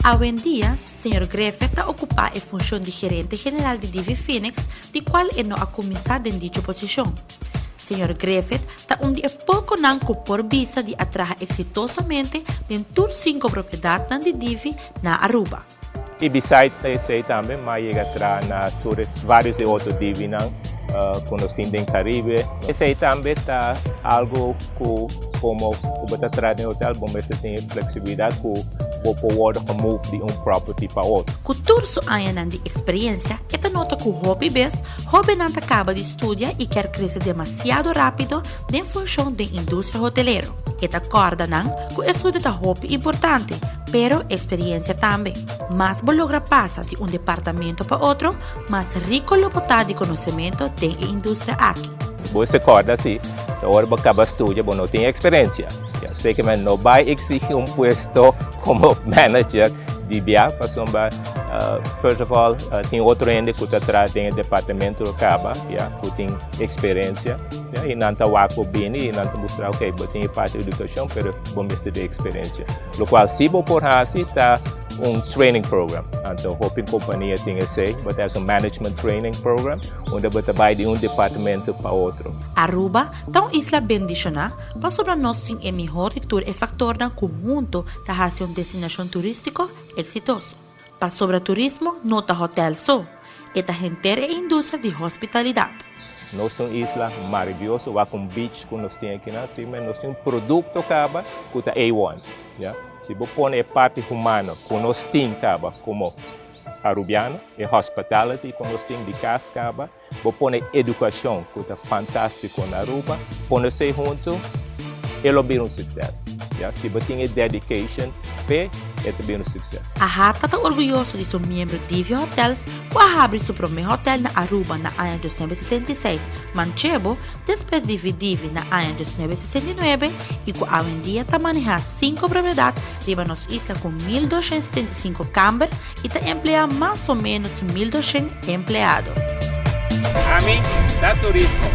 Hoy en día, Sr. Griffith está ocupa a función de gerente general de Divi Phoenix, de cual él no ha comenzado en dicha posición. Sr. Griffith está un día poco nanco por visa de atraer exitosamente de tour 5 propiedades de Divi na Aruba. E besides esse também, mas chega atrás na tour vários de outros Divi com os times do Caribe. Esse aí também está algo que como você traz no hotel, você tem flexibilidade que pode move de property para outro. Com tour so anos de experiência, esta nota que o hobby não acaba de estudar e quer crescer demasiado rápido em função da indústria hoteleira. Esta acorda que o estudo é hobby importante, pero experiência também. Mas logra passar de departamento para outro, mais rico lo botar de conhecimento da indústria aqui. Você acorda assim, a hora que acaba estudar, você não tem experiência. Sei que não vai exigir puesto como manager de viagem, mas first of all, tem outro ende que está atrás do departamento que acaba, que tem experiência, e não está waco bem, e não está mostrar, ok, eu tenho parte de educação, mas vamos ter experiência. O qual, se você por assim, está training program. Então, a companhia tem esse, mas é management training program, onde você vai de departamento para outro. Aruba é uma isla bendicionada, mas sobre nós tem o melhor e fator do conjunto da ração destinação turístico exitoso. Para sobre turismo, não é hotel só, é a inteira indústria de hospitalidade. Nós temos uma isla maravilhosa, com beach que nós temos aqui, nós temos produto que é A1. Se você põe a parte humana que nós temos como arubiano, e hospitality que nós temos de casa, você põe educação que é fantástico na Aruba, põe-se junto, ele vai um sucesso. Se você tem dedication, é também um sucesso. A Rata está orgulhoso de ser membro de Divi Hotels, que abre seu primeiro hotel na Aruba na ano 1966, Manchego, depois de Divi na ano 1969 e que hoje em dia está manejando 5 propriedades de uma isla com 1.275 câmaras e está empregando mais ou menos 1.200 empregados. A mim, dá turismo.